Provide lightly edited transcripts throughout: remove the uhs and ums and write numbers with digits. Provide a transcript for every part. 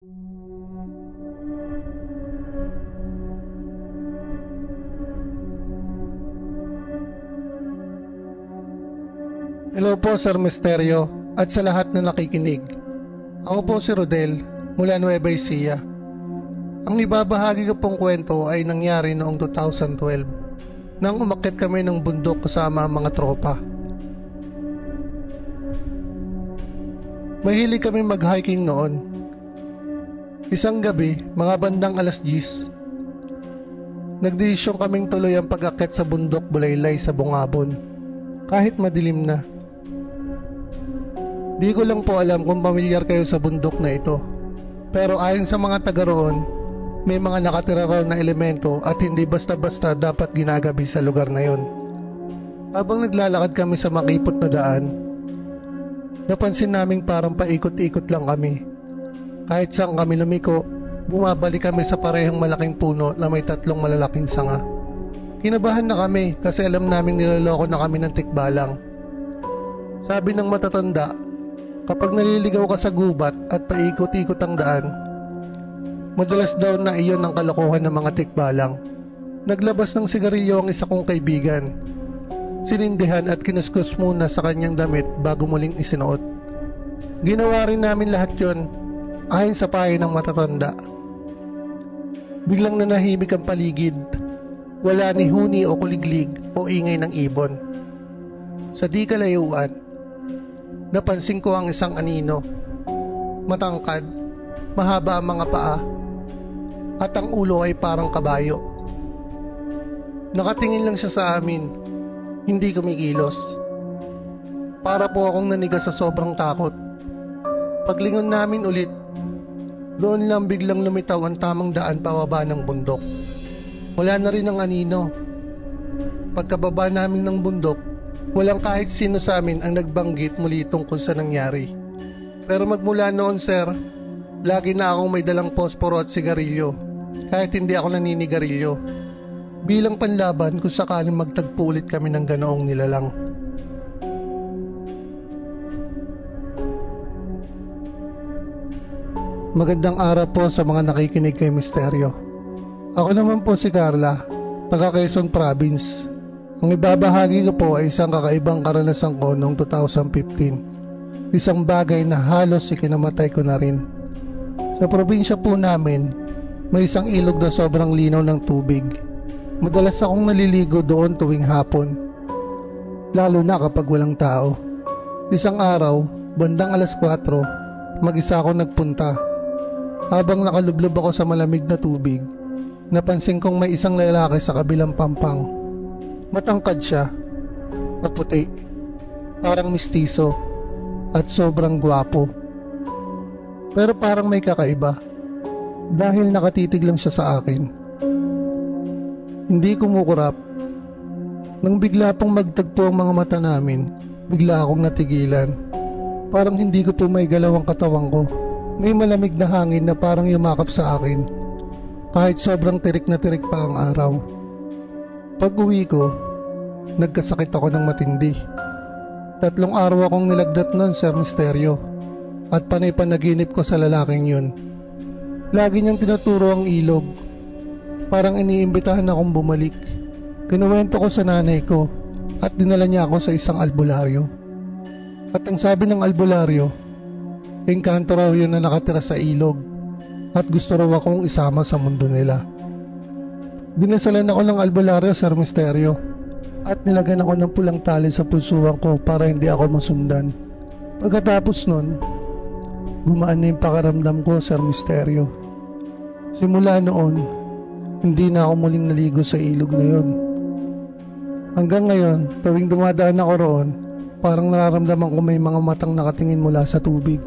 Hello po Sir Misterio at sa lahat na nakikinig. Ako po si Rodel mula Nueva Ecija. Ang ibabahagi ko pong kwento ay nangyari noong 2012 nang umakyat kami ng bundok kasama ang mga tropa. Mahilig kami mag-hiking noon. Isang gabi, mga bandang alas 10, nagdesisyon kaming tuloy ang pag-akyat sa bundok Bulaylay sa Bungabon kahit madilim na. Di ko lang po alam kung pamilyar kayo sa bundok na ito. Pero ayon sa mga taga roon, may mga nakatira raw na elemento at hindi basta-basta dapat ginagabi sa lugar na yon. Habang naglalakad kami sa makipot na daan, napansin naming parang paikot-ikot lang kami. Kahit saan kami lumiko, bumabalik kami sa parehong malaking puno na may 3 malalaking sanga. Kinabahan na kami kasi alam naming niloloko na kami ng tikbalang. Sabi ng matatanda, kapag naliligaw ka sa gubat at paikot-ikot ang daan, madalas daw na iyon ang kalokohan ng mga tikbalang. Naglabas ng sigarilyo ang isa kong kaibigan. Sinindihan at kinuskus muna sa kanyang damit bago muling isinuot. Ginawa rin namin lahat yon ayon sa payo ng matatanda. Biglang nanahimik ang paligid. Wala ni huni o kuliglig o ingay ng ibon. Sa di kalayuan, napansin ko ang isang anino. Matangkad, mahaba ang mga paa, at ang ulo ay parang kabayo. Nakatingin lang siya sa amin, hindi kumikilos. Para po akong naniga sa sobrang takot. Paglingon namin ulit, doon lang biglang lumitaw ang tamang daan pababa ng bundok. Wala na rin ang anino. Pagkababa namin ng bundok, walang kahit sino sa amin ang nagbanggit muli tungkol sa nangyari. Pero magmula noon, sir, lagi na akong may dalang posporo at sigarilyo, kahit hindi ako naninigarilyo, bilang panlaban kung sakaling magtagpo ulit kami ng ganoong nilalang. Magandang araw po sa mga nakikinig kay Misterio. Ako naman po si Carla, taga Quezon Province. Ang ibabahagi ko po ay isang kakaibang karanasan ko noong 2015. Isang bagay na halos ikinamatay ko na rin. Sa probinsya po namin, may isang ilog na sobrang linaw ng tubig. Madalas akong naliligo doon tuwing hapon, lalo na kapag walang tao. Isang araw, bandang alas 4, mag-isa ako nagpunta. Habang nakalublob ako sa malamig na tubig, napansin kong may isang lalaki sa kabilang pampang. Matangkad siya, maputi, parang mistiso, at sobrang gwapo. Pero parang may kakaiba, dahil nakatitig lang siya sa akin. Hindi kumukurap. Nang bigla pong magtagpo ang mga mata namin, bigla akong natigilan. Parang hindi ko po may galaw ang katawan ko. May malamig na hangin na parang yumakap sa akin, kahit sobrang tirik na tirik pa ang araw. Pag uwi ko, nagkasakit ako ng matindi. 3 araw akong nilagdat nun, Sir Misterio, at panay panaginip ko sa lalaking yun. Lagi niyang tinuturo ang ilog, parang iniimbitahan akong bumalik. Kinuwento ko sa nanay ko at dinala niya ako sa isang albularyo. At ang sabi ng albularyo, engkanto raw yun na nakatira sa ilog at gusto raw akong isama sa mundo nila. Dinasalan ako ng albularyo, Sir Misterio, at nilagyan ako ng pulang tali sa pulsuhan ko para hindi ako masundan. Pagkatapos nun, gumaan na yung pakaramdam ko, Sir Misterio. Simula noon, hindi na ako muling naligo sa ilog na yun. Hanggang ngayon, tuwing dumadaan ako roon, parang nararamdaman ko may mga matang nakatingin mula sa tubig.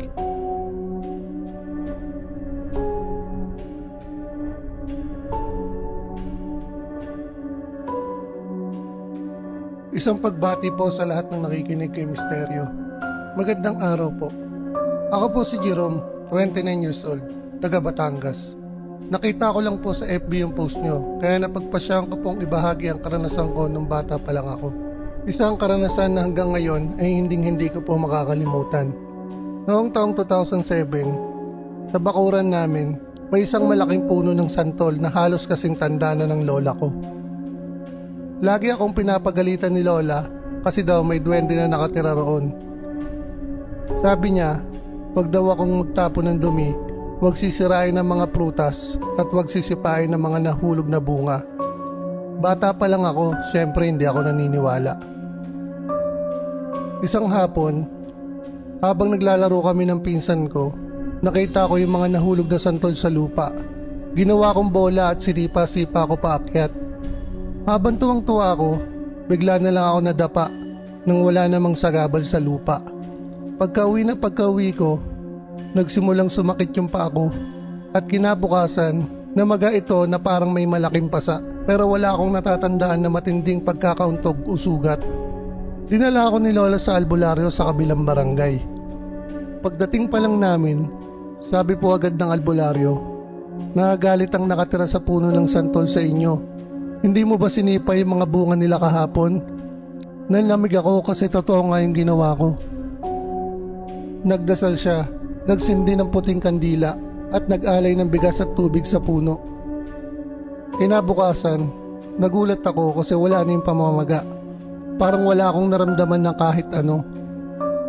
Isang pagbati po sa lahat ng nakikinig kay Misterio. Magandang araw po. Ako po si Jerome, 29 years old, taga Batangas. Nakita ko lang po sa FB yung post nyo, kaya napagpasyahan ko pong ibahagi ang karanasan ko nung bata pa lang ako. Isang karanasan na hanggang ngayon ay hindi ko po makakalimutan. Noong taong 2007, Sa bakuran namin, may isang malaking puno ng santol na halos kasing tanda na ng lola ko. Lagi akong pinapagalitan ni lola kasi daw may duwende na nakatira roon. Sabi niya, wag daw akong magtapon ng dumi, wag sisirain ng mga prutas at wag sisipain ng mga nahulog na bunga. Bata pa lang ako, syempre hindi ako naniniwala. Isang hapon, habang naglalaro kami ng pinsan ko, nakita ko yung mga nahulog na santol sa lupa. Ginawa kong bola at sinipa-sipa ko paakyat. Habang tuwang-tuwa ako, bigla na lang ako nadapa nang wala namang sagabal sa lupa. Pagka-uwi ko, nagsimulang sumakit yung paa ko at kinabukasan, namaga ito na parang may malaking pasa pero wala akong natatandaan na matinding pagkakauntog o sugat. Dinala ako ni lola sa albularyo sa kabilang barangay. Pagdating pa lang namin, sabi po agad ng albularyo, nagagalit ang nakatira sa puno ng santol sa inyo. Hindi mo ba sinipa yung mga bunga nila kahapon? Nanlamig ako kasi totoo nga yung ginawa ko. Nagdasal siya, nagsindi ng puting kandila at nag-alay ng bigas at tubig sa puno. Kinabukasan, nagulat ako kasi wala na yung pamamaga. Parang wala akong naramdaman ng kahit ano.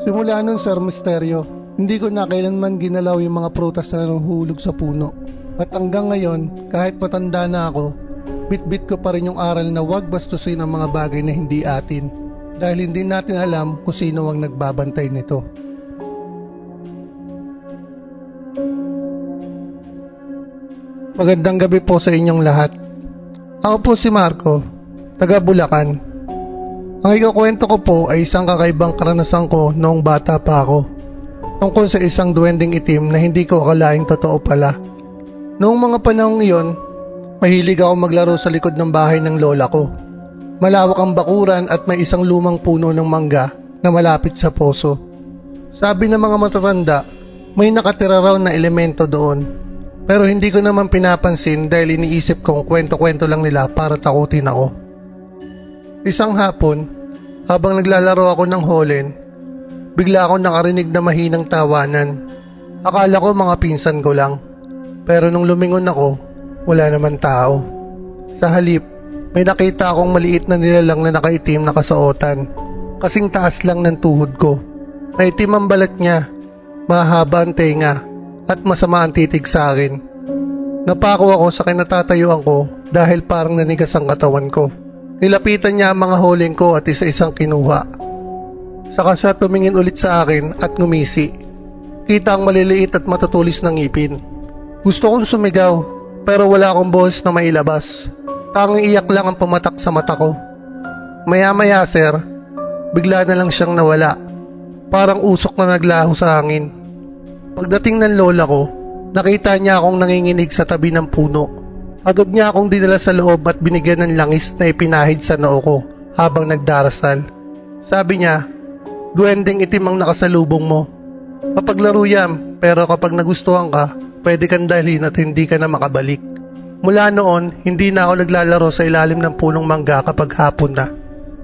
Simula nun, Sir Misteryo, hindi ko na kailanman ginalaw yung mga prutas na nahuhulog sa puno. At hanggang ngayon, kahit matanda na ako, bit-bit ko pa rin yung aral na huwag bastusin ang mga bagay na hindi atin. Dahil hindi natin alam kung sino ang nagbabantay nito. Magandang gabi po sa inyong lahat. Ako po si Marco, taga Bulacan. Ang ikukwento ko po ay isang kakaibang karanasan ko noong bata pa ako. Tungkol sa isang duwending itim na hindi ko akalaing totoo pala. Noong mga panahong iyon, mahilig ako maglaro sa likod ng bahay ng lola ko. Malawak ang bakuran at may isang lumang puno ng mangga na malapit sa poso. Sabi ng mga matatanda, may nakatira raw na elemento doon. Pero hindi ko naman pinapansin dahil iniisip kong kwento-kwento lang nila para takutin ako. Isang hapon, habang naglalaro ako ng holen, bigla akong nakarinig na mahinang tawanan. Akala ko mga pinsan ko lang. Pero nung lumingon ako, wala naman tao. Sa halip, may nakita akong maliit na nilalang na nakaitim na kasuotan. Kasing taas lang ng tuhod ko. Maitim ang balat niya, mahaba ang tenga, at masama ang titig sa akin. Napako ako sa kinatatayuan ko dahil parang nanigas ang katawan ko. Nilapitan niya ang mga holing ko at isa-isang kinuha. Saka siya tumingin ulit sa akin at ngumisi. Kita ang maliliit at matutulis ng ngipin. Gusto kong sumigaw pero wala akong boses na mailabas. Tanging iyak lang ang pumatak sa mata ko. Maya-maya sir, bigla na lang siyang nawala. Parang usok na naglaho sa hangin. Pagdating ng lola ko, nakita niya akong nanginginig sa tabi ng puno. Agad niya akong dinala sa loob at binigyan ng langis na ipinahid sa noo ko habang nagdarasal. Sabi niya, duwendeng itim ang nakasalubong mo. Mapaglaro yan, pero kapag nagustuhan ka, pwede kang dalhin at hindi ka na makabalik. Mula noon, hindi na ako naglalaro sa ilalim ng punong mangga kapag hapon na.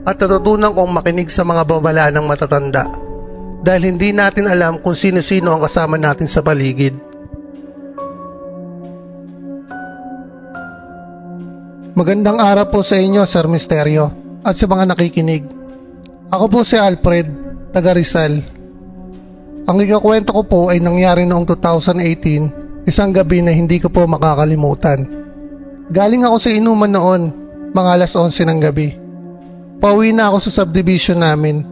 At natutunan kong makinig sa mga babala ng matatanda. Dahil hindi natin alam kung sino-sino ang kasama natin sa paligid. Magandang araw po sa inyo, Sir Misteryo, at sa mga nakikinig. Ako po si Alfred, taga Rizal. Ang ikakwento ko po ay nangyari noong 2018, isang gabi na hindi ko po makakalimutan. Galing ako sa inuman noon, mga alas 11 ng gabi. Pauwi na ako sa subdivision namin.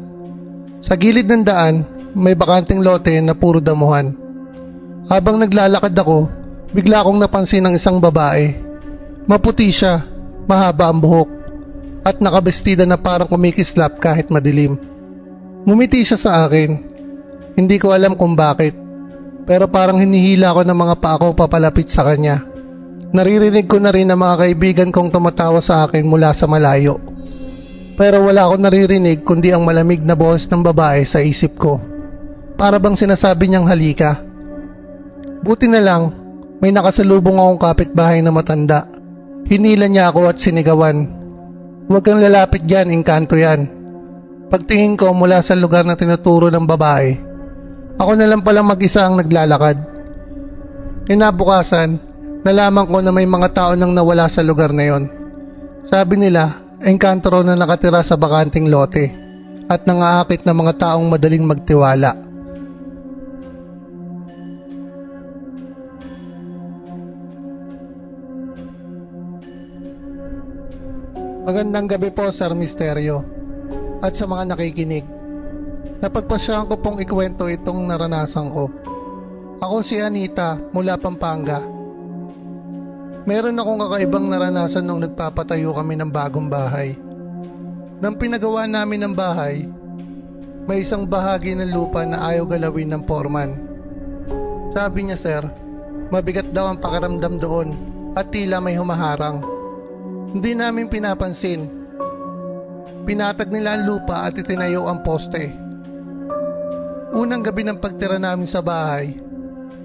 Sa gilid ng daan, may bakanting lote na puro damuhan. Habang naglalakad ako, bigla akong napansin ng isang babae. Maputi siya, mahaba ang buhok, at nakabestida na parang kumikislap kahit madilim. Ngumiti siya sa akin. Hindi ko alam kung bakit, pero parang hinihila ko ng mga paa ko papalapit sa kanya. Naririnig ko na rin ang mga kaibigan kong tumatawa sa akin mula sa malayo. Pero wala akong naririnig kundi ang malamig na boses ng babae sa isip ko. Para bang sinasabi niyang halika. Buti na lang, may nakasalubong akong kapitbahay na matanda. Hinila niya ako at sinigawan. Huwag kang lalapit dyan, engkanto yan. Pagtingin ko mula sa lugar na tinuturo ng babae, ako na lang palang mag-isa ang naglalakad. Kinabukasan, nalaman ko na may mga tao nang nawala sa lugar na yon. Sabi nila, engkanto raw na nakatira sa bakanting lote at nangaakit ng mga taong madaling magtiwala. Magandang gabi po, Sir Misteryo, at sa mga nakikinig. Napagpasyahan ko pong ikwento itong naranasan ko. Ako si Anita mula Pampanga. Meron akong kakaibang naranasan nung nagpapatayo kami ng bagong bahay. Nang pinagawa namin ng bahay, may isang bahagi ng lupa na ayaw galawin ng foreman. Sabi niya, sir, mabigat daw ang pakiramdam doon at tila may humaharang. Hindi namin pinapansin. Pinatag nila ang lupa at itinayo ang poste. Unang gabi ng pagtira namin sa bahay,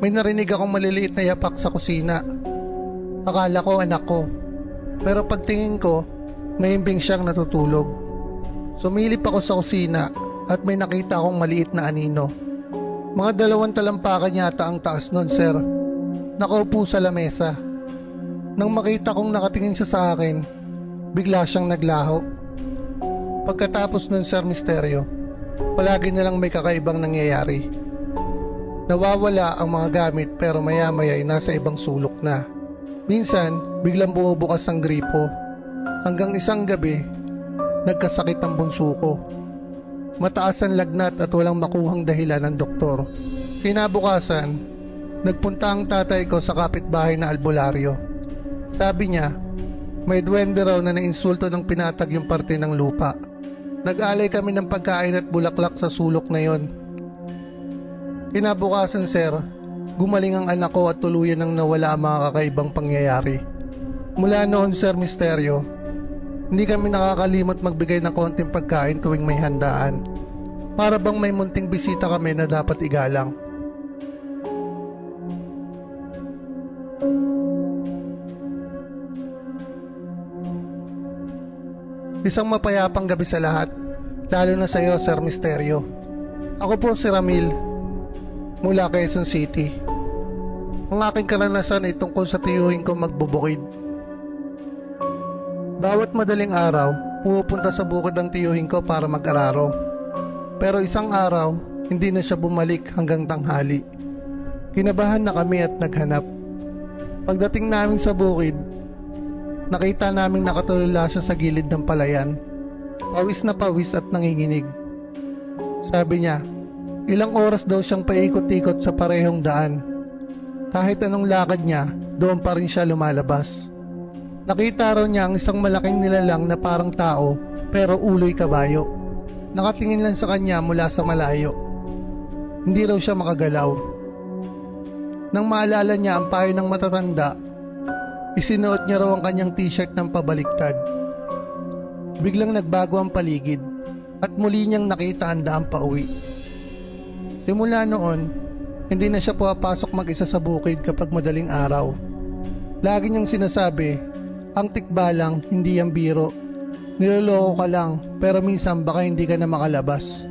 may narinig akong maliliit na yapak sa kusina. Akala ko anak ko, pero pagtingin ko, mahimbing siyang natutulog. Sumilip ako sa kusina at may nakita akong maliit na anino. Mga 2 talampakan yata ang taas nun, sir. Nakaupo sa lamesa. Nang makita kong nakatingin siya sa akin, bigla siyang naglaho. Pagkatapos nun, Sir Misteryo, palagi na lang may kakaibang nangyayari. Nawawala ang mga gamit pero maya-maya ay nasa ibang sulok na. Minsan, biglang bumubukas ang gripo. Hanggang isang gabi, nagkasakit ang bunso ko. Mataas ang lagnat at walang makuhang dahilan ng doktor. Kinabukasan, nagpunta ang tatay ko sa kapitbahay na albularyo. Sabi niya, may duwende raw na nainsulto ng pinatag yung parte ng lupa. Nag-alay kami ng pagkain at bulaklak sa sulok na yon. Kinabukasan, sir, gumaling ang anak ko at tuluyan nang nawala ang mga kakaibang pangyayari. Mula noon, Sir Misteryo, hindi kami nakakalimot magbigay ng konting pagkain tuwing may handaan. Para bang may munting bisita kami na dapat igalang. Isang mapayapang gabi sa lahat, lalo na sa iyo, Sir Misteryo. Ako po si Ramil, mula Quezon City. Ang aking karanasan ay tungkol sa tiyuhin ko magbubukid. Bawat madaling araw, pumupunta sa bukid ang tiyuhin ko para mag-araro. Pero isang araw, hindi na siya bumalik hanggang tanghali. Kinabahan na kami at naghanap. Pagdating namin sa bukid, nakita naming nakatulala siya sa gilid ng palayan. Pawis na pawis at nanginginig. Sabi niya, ilang oras daw siyang paikot-ikot sa parehong daan. Kahit anong lakad niya, doon pa rin siya lumalabas. Nakita raw niya ang isang malaking nilalang na parang tao pero uloy kabayo. Nakatingin lang sa kanya mula sa malayo. Hindi raw siya makagalaw. Nang maalala niya ang payo ng matatanda, isinuot niya raw ang kanyang t-shirt ng pabaliktad. Biglang nagbago ang paligid at muli niyang nakita ang daang pauwi. Simula noon, hindi na siya pumapasok mag-isa sa bukid kapag madaling araw. Lagi niyang sinasabi, ang tikba lang, hindi ang biro. Niloloko ka lang, pero minsan baka hindi ka na makalabas.